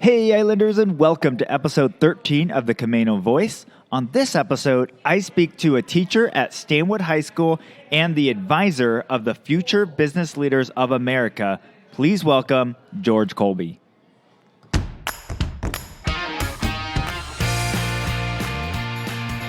Hey Islanders, and welcome to episode 13 of the Camano Voice. On this episode, I speak to a teacher at Stanwood High School and the advisor of the Future Business Leaders of America. Please welcome George Colby.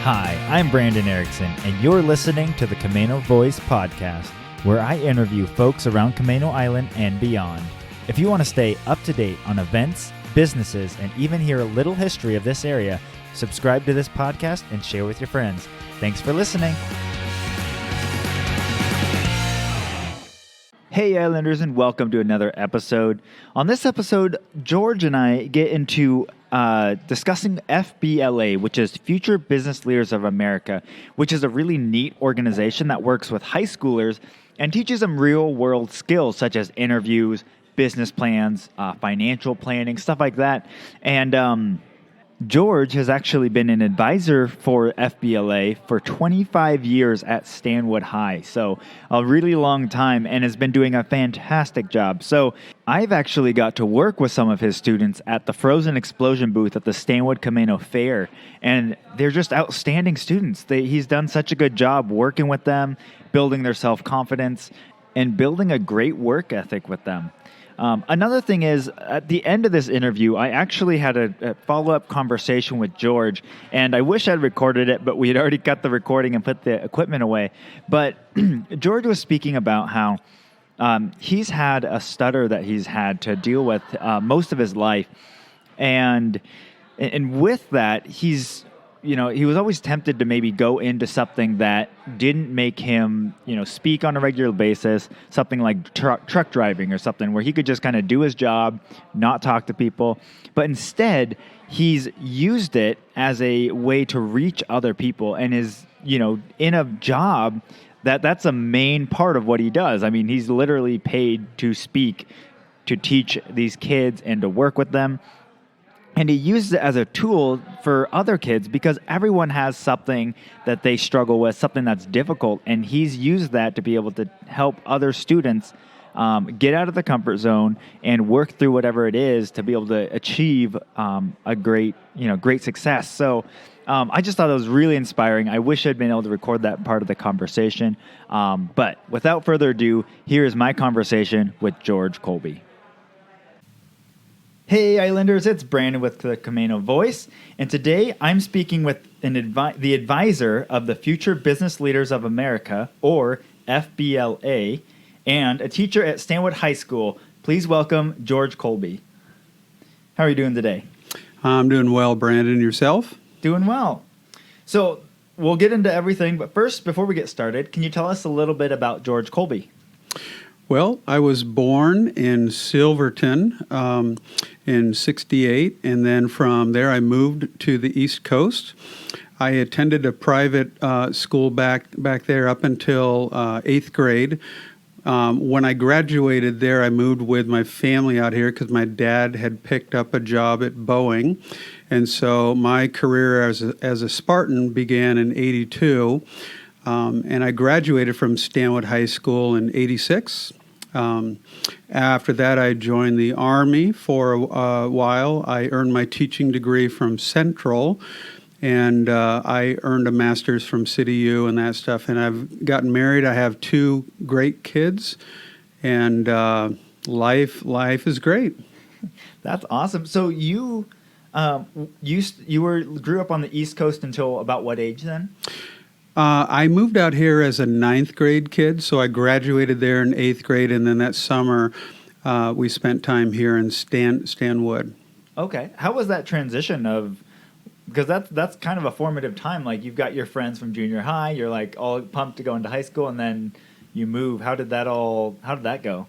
Hi, I'm Brandon Erickson, and you're listening to the Camano Voice podcast, where I interview folks around Camano Island and beyond. If you want to stay up to date on events, businesses, and even hear a little history of this area, subscribe to this podcast and share with your friends. Thanks for listening. Hey Islanders, and welcome to another episode. On this episode, George and I get into discussing FBLA, which is Future Business Leaders of America, which is a really neat organization that works with high schoolers and teaches them real-world skills such as interviews, business plans, financial planning, stuff like that. And George has actually been an advisor for FBLA for 25 years at Stanwood High. So a really long time, and has been doing a fantastic job. So I've actually got to work with some of his students at the Frozen Explosion booth at the Stanwood Camano Fair. And they're just outstanding students. He's done such a good job working with them, building their self-confidence, and building a great work ethic with them. Another thing is, at the end of this interview, I actually had a follow-up conversation with George, and I wish I'd recorded it, but we had already cut the recording and put the equipment away. But George was speaking about how he's had a stutter that he's had to deal with most of his life, and with that, he was always tempted to maybe go into something that didn't make him, speak on a regular basis, something like truck driving or something where he could just kind of do his job, not talk to people. But instead, he's used it as a way to reach other people and is, in a job that's a main part of what he does. I mean, he's literally paid to speak, to teach these kids and to work with them. And he uses it as a tool for other kids because everyone has something that they struggle with, something that's difficult. And he's used that to be able to help other students get out of the comfort zone and work through whatever it is to be able to achieve a great success. So I just thought it was really inspiring. I wish I'd been able to record that part of the conversation. But without further ado, here is my conversation with George Colby. Hey Islanders, it's Brandon with the Camano Voice, and today I'm speaking with the advisor of the Future Business Leaders of America, or FBLA, and a teacher at Stanwood High School. Please welcome George Colby. How are you doing today? I'm doing well, Brandon. Yourself? Doing well. So we'll get into everything, but first, before we get started, can you tell us a little bit about George Colby? Well, I was born in Silverton in '68, and then from there I moved to the East Coast. I attended a private school back there up until 8th grade. When I graduated there, I moved with my family out here because my dad had picked up a job at Boeing. And so my career as a Spartan began in '82, and I graduated from Stanwood High School in '86. After that, I joined the Army for a while. I earned my teaching degree from Central, and I earned a master's from City U and that stuff. And I've gotten married. I have 2 great kids, and life is great. That's awesome. So you grew up on the East Coast until about what age then? I moved out here as a 9th grade kid, so I graduated there in 8th grade, and then that summer we spent time here in Stanwood. Okay. How was that transition because that's kind of a formative time, like you've got your friends from junior high, you're like all pumped to go into high school, and then you move. How did that go?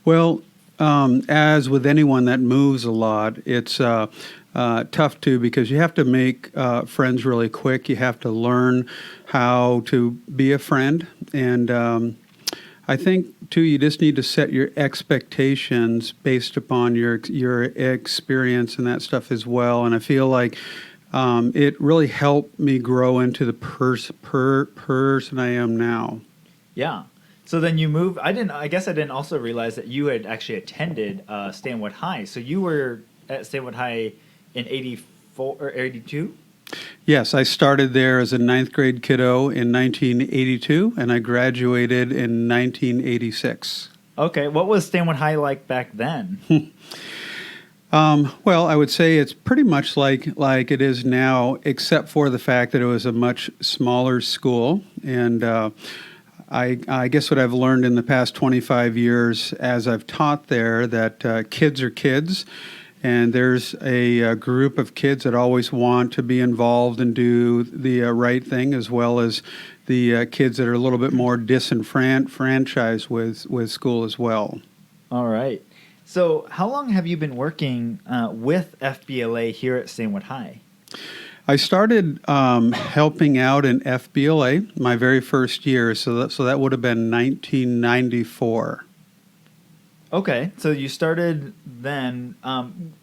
Well, as with anyone that moves a lot, it's tough too because you have to make friends really quick. You have to learn how to be a friend, and I think too you just need to set your expectations based upon your experience and that stuff as well. And I feel like it really helped me grow into the person I am now. Yeah. So then you moved. I guess I didn't also realize that you had actually attended Stanwood High. So you were at Stanwood High in 84 or 82? Yes, I started there as a ninth grade kiddo in 1982, and I graduated in 1986. Okay. What was Stanwood High like back then? Well, I would say it's pretty much like it is now, except for the fact that it was a much smaller school. And I guess what I've learned in the past 25 years as I've taught there, that kids are kids. And there's a group of kids that always want to be involved and do the right thing, as well as the kids that are a little bit more disenfranchised with school as well. All right. So how long have you been working with FBLA here at Stanwood High? I started helping out in FBLA my very first year, so that would have been 1994. Okay, so you started then.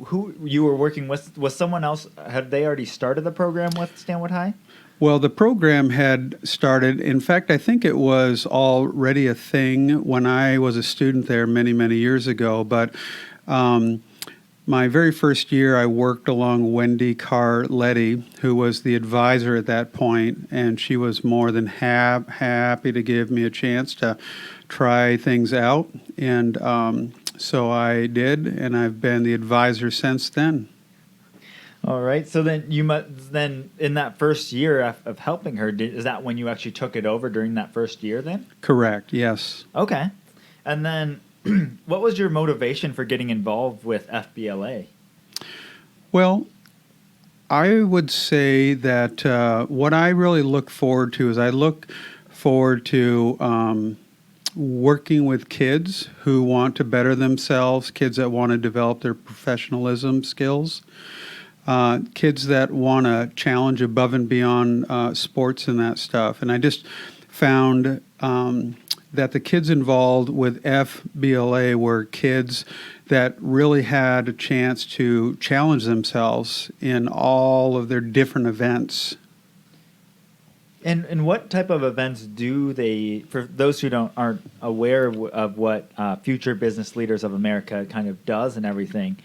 Who you were working with? Was someone else? Had they already started the program with Stanwood High? Well, the program had started. In fact, I think it was already a thing when I was a student there many, many years ago. But my very first year, I worked along Wendy Carr-Letty, who was the advisor at that point, and she was more than happy to give me a chance to try things out. And so I did, and I've been the advisor since then. All right. So then then in that first year of helping her, is that when you actually took it over during that first year then? Correct, yes. Okay. And then what was your motivation for getting involved with FBLA? Well, I would say that what I really look forward to is I look forward to working with kids who want to better themselves, kids that want to develop their professionalism skills. Kids that want to challenge above and beyond sports and that stuff. And I just found that the kids involved with FBLA were kids that really had a chance to challenge themselves in all of their different events. And what type of events do they, for those who aren't aware of what Future Business Leaders of America kind of does and everything,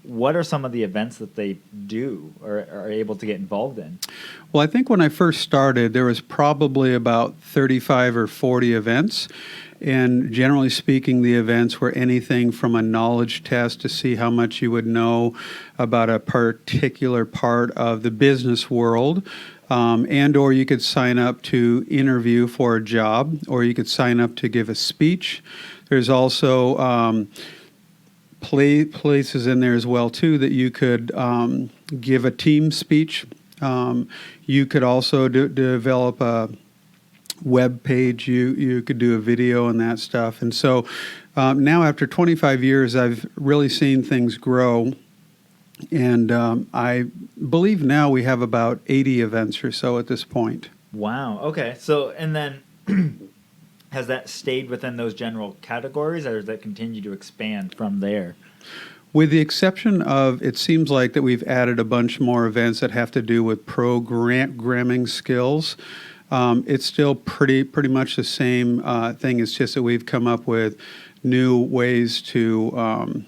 what are some of the events that they do or are able to get involved in? Well, I think when I first started, there was probably about 35 or 40 events. And generally speaking, the events were anything from a knowledge test to see how much you would know about a particular part of the business world. And or you could sign up to interview for a job, or you could sign up to give a speech. There's also places in there as well too that you could give a team speech. You could also develop a web page. You could do a video and that stuff. And so now after 25 years, I've really seen things grow. And I believe now we have about 80 events or so at this point. Wow. Okay. So, and then has that stayed within those general categories, or does that continue to expand from there? With the exception of, it seems like that we've added a bunch more events that have to do with programming skills. It's still pretty much the same thing. It's just that we've come up with new ways to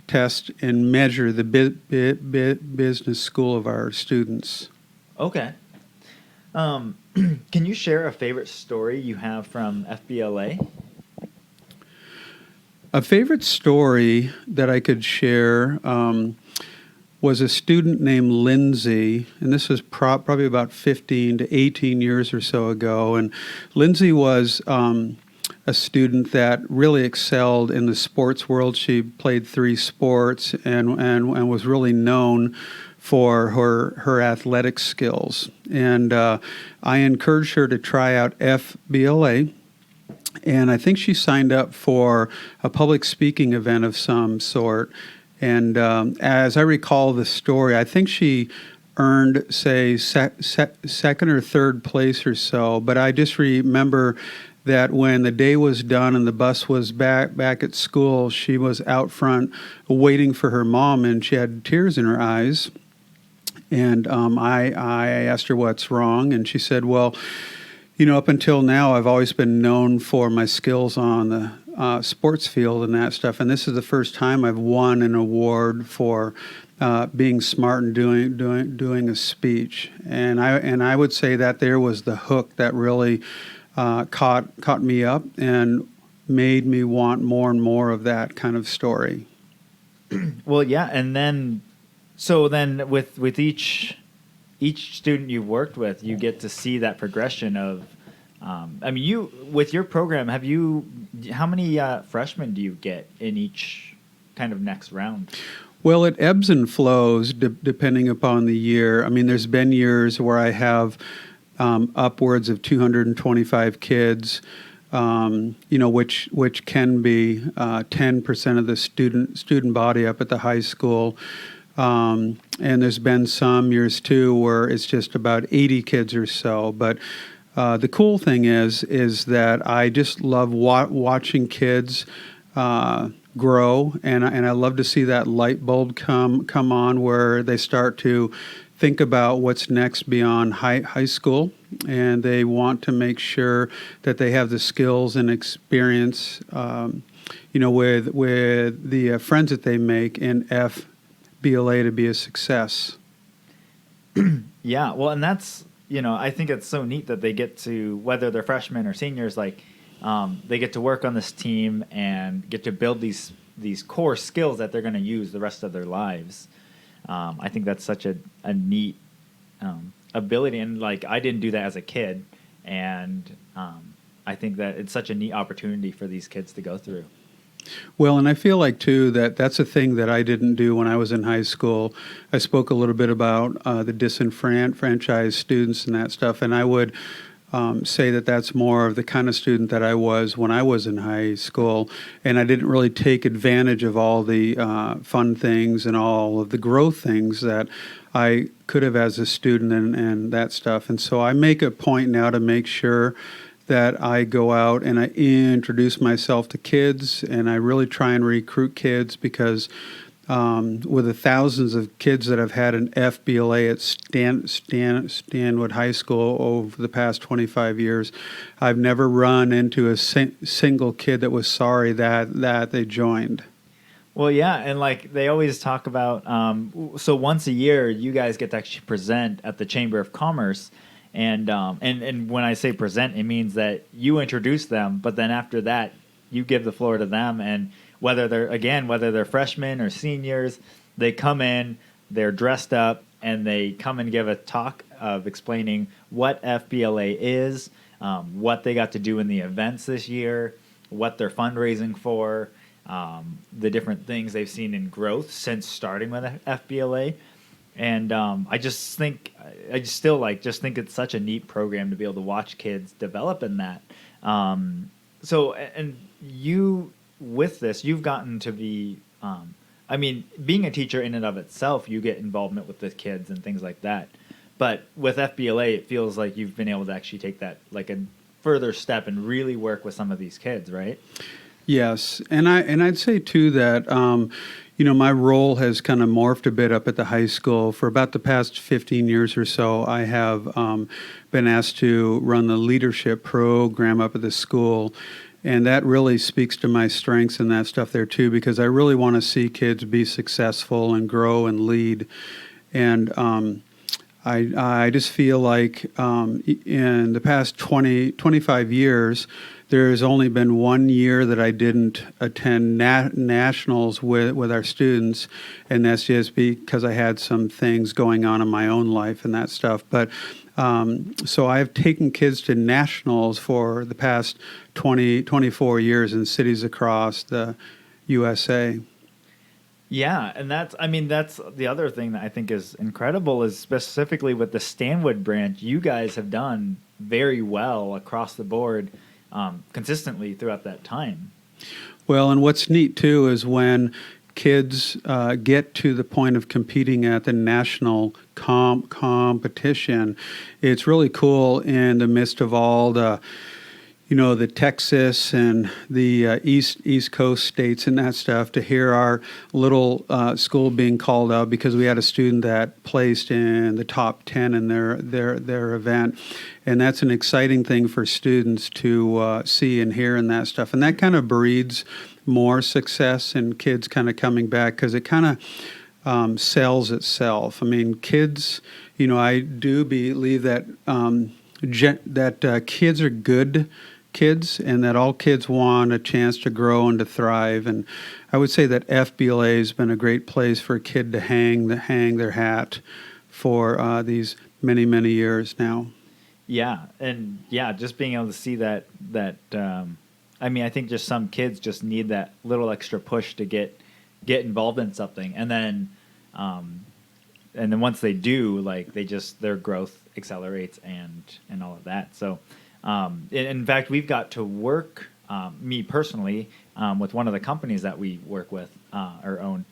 test and measure the business school of our students. Okay. Can you share a favorite story you have from FBLA? A favorite story that I could share was a student named Lindsay, and this was probably about 15 to 18 years or so ago. And Lindsay was a student that really excelled in the sports world. She played 3 sports and was really known for her athletic skills. And I encouraged her to try out FBLA. And I think she signed up for a public speaking event of some sort. And as I recall the story, I think she earned, say, second or third place or so. But I just remember that when the day was done and the bus was back at school, she was out front waiting for her mom, and she had tears in her eyes. And I asked her what's wrong, and she said, well, you know, up until now, I've always been known for my skills on sports field and that stuff. And this is the first time I've won an award for being smart and doing a speech. And I would say that there was the hook that really caught me up and made me want more and more of that kind of story. Well, yeah, and then with each student you've worked with, you get to see that progression of. You with your program, how many freshmen do you get in each kind of next round? Well, it ebbs and flows depending upon the year. I mean, there's been years where I have upwards of 225 kids, which can be 10% of the student body up at the high school. And there's been some years too where it's just about 80 kids or so. But the cool thing is that I just love watching kids grow, and I love to see that light bulb come on where they start to think about what's next beyond high school, and they want to make sure that they have the skills and experience, with the friends that they make in FBLA to be a success. Yeah, well, and that's. I think it's so neat that they get to, whether they're freshmen or seniors, they get to work on this team and get to build these core skills that they're going to use the rest of their lives. I think that's such a neat ability, and I didn't do that as a kid, and I think that it's such a neat opportunity for these kids to go through. Well, and I feel like, too, that's a thing that I didn't do when I was in high school. I spoke a little bit about the disenfranchised students and that stuff, and I would say that that's more of the kind of student that I was when I was in high school, and I didn't really take advantage of all the fun things and all of the growth things that I could have as a student and that stuff. And so I make a point now to make sure that I go out and I introduce myself to kids, and I really try and recruit kids because with the thousands of kids that I've had in FBLA at Stanwood High School over the past 25 years, I've never run into a single kid that was sorry that they joined. Well, yeah, and they always talk about, so once a year you guys get to actually present at the Chamber of Commerce. And when I say present, it means that you introduce them, but then after that, you give the floor to them. And whether they're freshmen or seniors, they come in, they're dressed up, and they come and give a talk of explaining what FBLA is, what they got to do in the events this year, what they're fundraising for, the different things they've seen in growth since starting with FBLA. And I think it's such a neat program to be able to watch kids develop in that. And you, with this, you've gotten to be, being a teacher in and of itself, you get involvement with the kids and things like that. But with FBLA, it feels like you've been able to actually take that a further step and really work with some of these kids, right? Yes, and I'd say too that my role has kind of morphed a bit up at the high school. For about the past 15 years or so, I have been asked to run the leadership program up at the school, and that really speaks to my strengths and that stuff there too, because I really want to see kids be successful and grow and lead. And I just feel like in the past 25 years, there has only been 1 year that I didn't attend nationals with our students, and that's just because I had some things going on in my own life and that stuff. But so I've taken kids to nationals for the past 24 years in cities across the USA. Yeah, and that's the other thing that I think is incredible is specifically with the Stanwood branch, you guys have done very well across the board. Consistently throughout that time. Well, and what's neat too is when kids get to the point of competing at the national competition, it's really cool in the midst of all the the Texas and the East Coast states and that stuff, to hear our little school being called out because we had a student that placed in the top 10 in their event, and that's an exciting thing for students to see and hear and that stuff, and that kind of breeds more success and kids kind of coming back because it kind of sells itself. I mean, kids, I do believe that kids are good kids, and that all kids want a chance to grow and to thrive. And I would say that FBLA has been a great place for a kid to hang their hat for these many, many years now. Yeah, and just being able to see that I think just some kids just need that little extra push to get involved in something, and then once they do, like their growth accelerates and all of that. So. In fact, we've got to work, me personally, with one of the companies that we work with or own.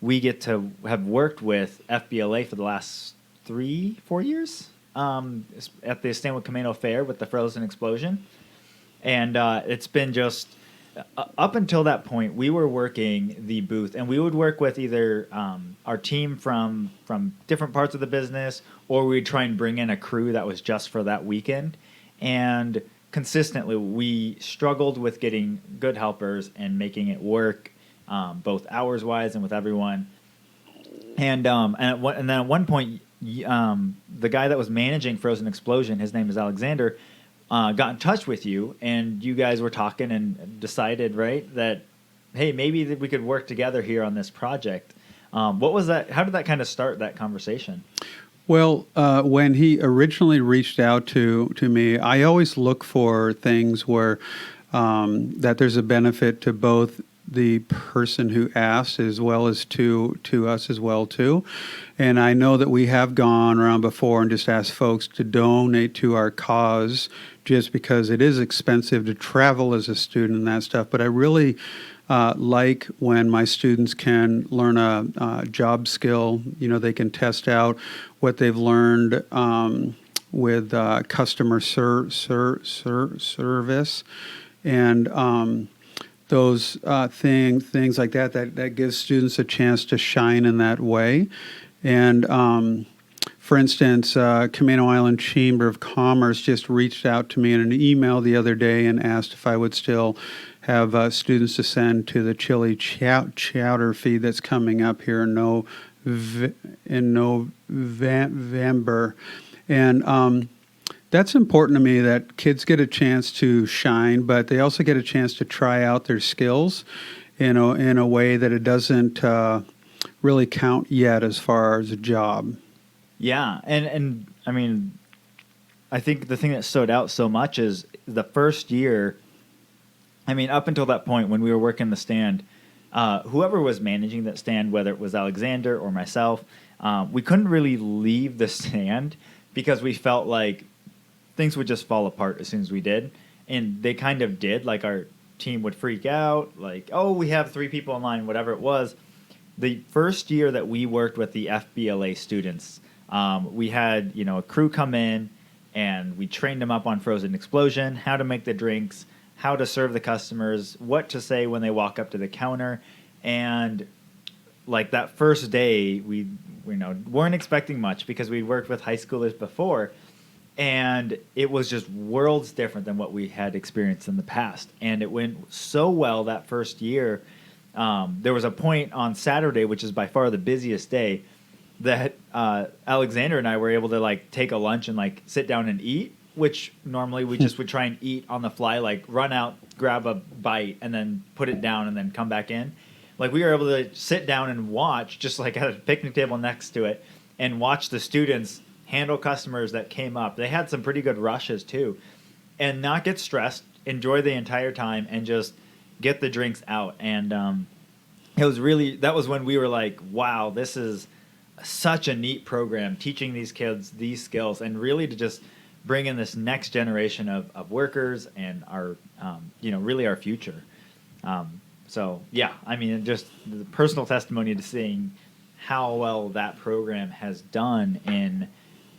We get to have worked with FBLA for the last 3-4 years at the Stanwood Camano Fair with the Frozen Explosion. And it's been just, up until that point, we were working the booth, and we would work with either our team from different parts of the business, or we'd try and bring in a crew that was just for that weekend. And consistently, we struggled with getting good helpers and making it work, both hours-wise and with everyone. And then at one point, the guy that was managing Frozen Explosion, his name is Alexander, got in touch with you, and you guys were talking and decided, right, that, hey, maybe we could work together here on this project. What was that? How did that kind of start that conversation? Well, when he originally reached out to me, I always look for things where that there's a benefit to both the person who asked as well as to us as well too. And I know that we have gone around before and just asked folks to donate to our cause just because it is expensive to travel as a student and that stuff. But I really like when my students can learn a job skill. They can test out what they've learned with customer service and those things like that gives students a chance to shine in that way. And for instance, Camano Island Chamber of Commerce just reached out to me in an email the other day and asked if I would still have students to send to the chili chowder feed that's coming up here in November. And that's important to me, that kids get a chance to shine, but they also get a chance to try out their skills in a way that it doesn't really count yet as far as a job. Yeah, and I mean, I think the thing that stood out so much is the first year. I mean, up until that point when we were working the stand, whoever was managing that stand, whether it was Alexander or myself, we couldn't really leave the stand because we felt like things would just fall apart as soon as we did. And they kind of did. Like, our team would freak out, like, oh, we have 3 people in line, whatever it was. The first year that we worked with the FBLA students, we had, a crew come in, and we trained them up on Frozen Explosion, how to make the drinks, how to serve the customers, what to say when they walk up to the counter. And like that first day, we weren't expecting much because we'd worked with high schoolers before, and it was just worlds different than what we had experienced in the past. And it went so well that first year. There was a point on Saturday, which is by far the busiest day, that Alexander and I were able to take a lunch and sit down and eat, which normally we just would try and eat on the fly, run out, grab a bite, and then put it down and then come back in. We were able to sit down and watch, just at a picnic table next to it, and watch the students handle customers that came up. They had some pretty good rushes too, and not get stressed, enjoy the entire time, and just get the drinks out. And it was really, that was when we were like, wow, this is such a neat program, teaching these kids these skills, and really to just bring in this next generation of workers and our, really our future. So, yeah, I mean, just the personal testimony to seeing how well that program has done in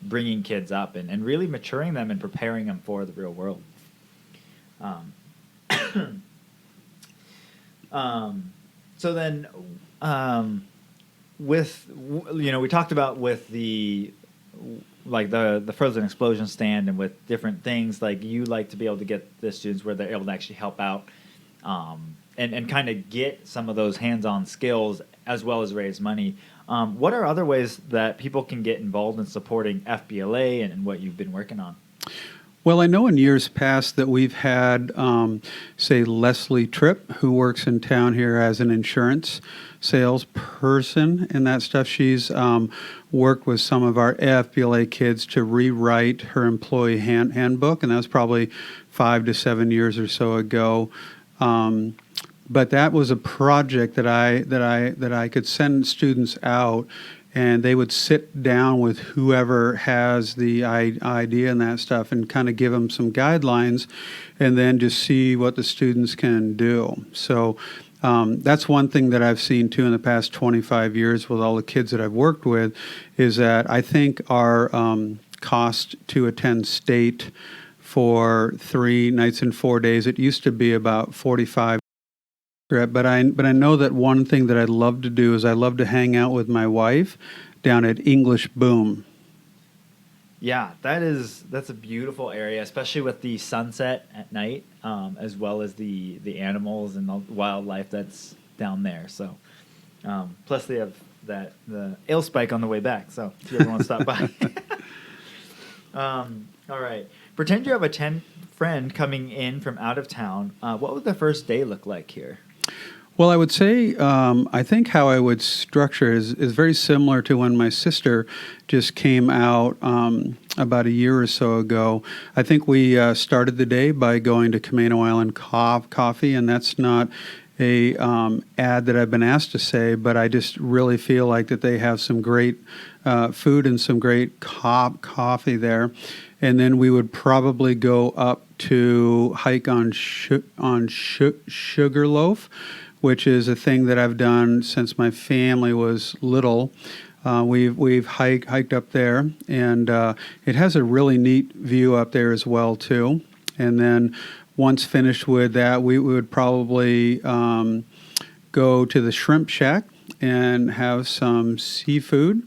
bringing kids up and really maturing them and preparing them for the real world. Um, so then, we talked about with the frozen explosion stand and with different things, like you like to be able to get the students where they're able to actually help out, and kind of get some of those hands-on skills as well as raise money. What are other ways that people can get involved in supporting FBLA and what you've been working on? Well, I know in years past that we've had, say, Leslie Tripp, who works in town here as an insurance salesperson and that stuff. She's worked with some of our FBLA kids to rewrite her employee handbook, and that was probably 5 to 7 years or so ago. But that was a project that I could send students out, and they would sit down with whoever has the idea and that stuff and kind of give them some guidelines and then just see what the students can do. So that's one thing that I've seen too in the past 25 years with all the kids that I've worked with, is that I think our cost to attend state for 3 nights and 4 days, it used to be about $45. But I know that one thing that I'd love to do is I love to hang out with my wife down at English Boom. Yeah, that's a beautiful area, especially with the sunset at night, as well as the animals and the wildlife that's down there. So, plus they have the ale spike on the way back. So if you ever want to stop by. All right. Pretend you have a friend coming in from out of town. What would the first day look like here? Well, I would say I think how I would structure is very similar to when my sister just came out about a year or so ago. I think we started the day by going to Camano Island Coffee, and that's not a ad that I've been asked to say, but I just really feel like that they have some great food and some great coffee there. And then we would probably go up to hike on Sugarloaf, which is a thing that I've done since my family was little. We've hiked up there, and it has a really neat view up there as well too. And then once finished with that, we would probably go to the Shrimp Shack and have some seafood.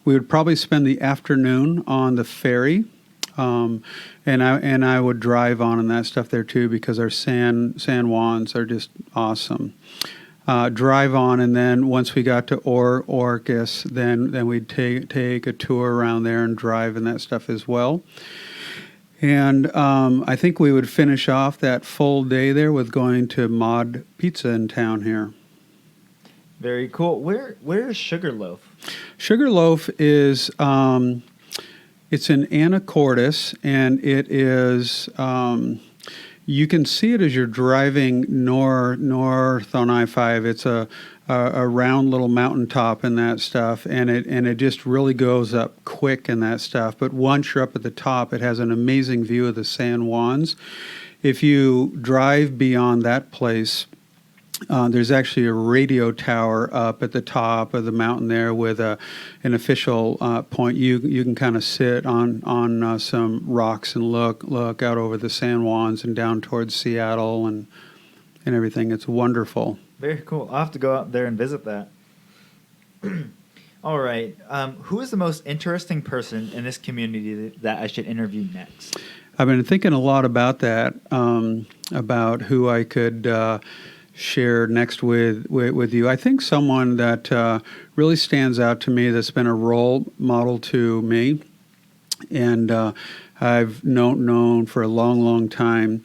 We would probably spend the afternoon on the ferry, and I would drive on and that stuff there too, because our San Juans are just awesome. Drive on, and then once we got to Orcas, then we'd take a tour around there and drive and that stuff as well. And I think we would finish off that full day there with going to Mod Pizza in town here. Very cool. Where is Sugarloaf? Sugarloaf is it's in Anacortes, and it is you can see it as you're driving north on I-5. It's a round little mountaintop and that stuff, and it just really goes up quick and that stuff. But once you're up at the top, it has an amazing view of the San Juans. If you drive beyond that place, there's actually a radio tower up at the top of the mountain there with an official point. You can kind of sit on some rocks and look out over the San Juans and down towards Seattle and everything. It's wonderful. Very cool. I'll have to go out there and visit that. All right. Who is the most interesting person in this community that I should interview next? I've been thinking a lot about that, about who I could share next with you. I think someone that really stands out to me, that's been a role model to me, and I've known for a long time,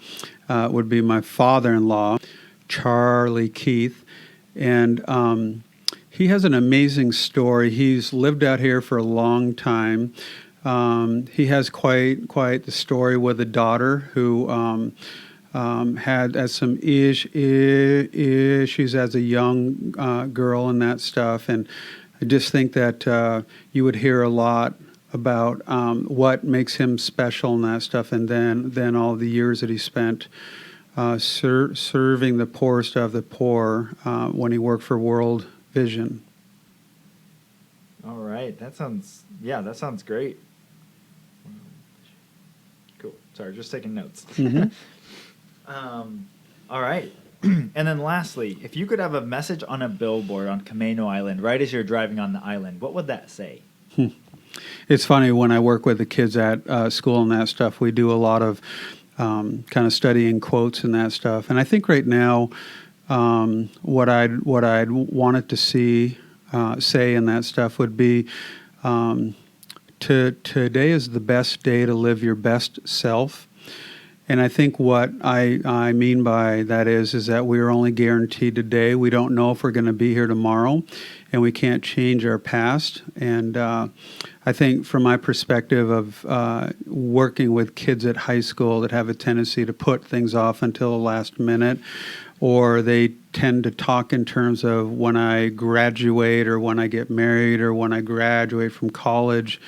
would be my father-in-law, Charlie Keith. And he has an amazing story. He's lived out here for a long time. He has quite the story with a daughter who had some issues as a young girl and that stuff. And I just think that you would hear a lot about what makes him special and that stuff, and then all the years that he spent serving the poorest of the poor when he worked for World Vision. All right, that sounds great. Cool. Sorry, just taking notes. Mhm. All right. And then lastly, if you could have a message on a billboard on Camano Island right as you're driving on the island, what would that say? It's funny, when I work with the kids at school and that stuff, we do a lot of kind of studying quotes and that stuff. And I think right now, what I'd want it to say in that stuff would be, today is the best day to live your best self. And I think what I mean by that is that we are only guaranteed today. We don't know if we're going to be here tomorrow, and we can't change our past. And I think from my perspective of working with kids at high school that have a tendency to put things off until the last minute, or they tend to talk in terms of when I graduate or when I get married or when I graduate from college.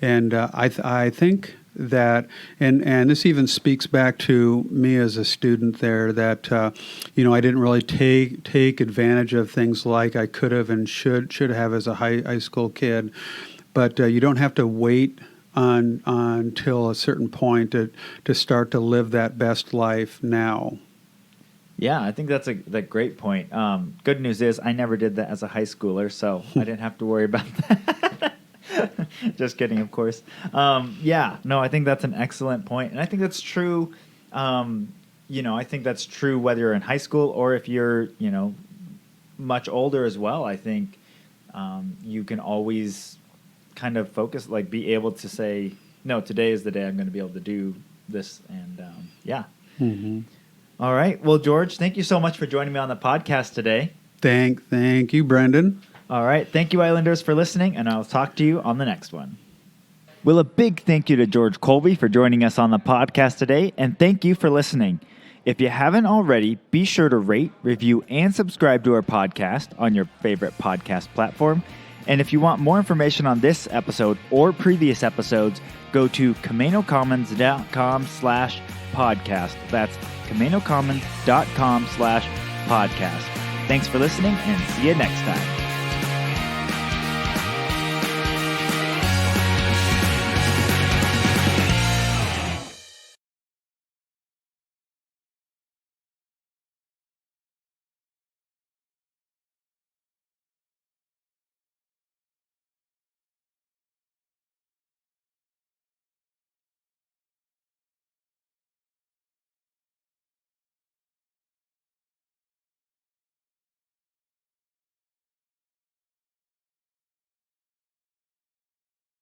And I think that, and this even speaks back to me as a student there, that I didn't really take advantage of things like I could have and should have as a high school kid. But you don't have to wait until a certain point to start to live that best life now. Yeah, I think that's a great point. Good news is I never did that as a high schooler, so I didn't have to worry about that. Just kidding, of course. I think that's an excellent point. And I think that's true. I think that's true whether you're in high school or if you're, much older as well. I think you can always kind of focus, like be able to say, no, today is the day I'm going to be able to do this. And Mm-hmm. All right. Well, George, thank you so much for joining me on the podcast today. Thank you, Brendan. All right. Thank you, Islanders, for listening, and I'll talk to you on the next one. Well, a big thank you to George Colby for joining us on the podcast today, and thank you for listening. If you haven't already, be sure to rate, review, and subscribe to our podcast on your favorite podcast platform. And if you want more information on this episode or previous episodes, go to CamanoCommons.com/podcast. That's CamanoCommons.com/podcast. Thanks for listening, and see you next time.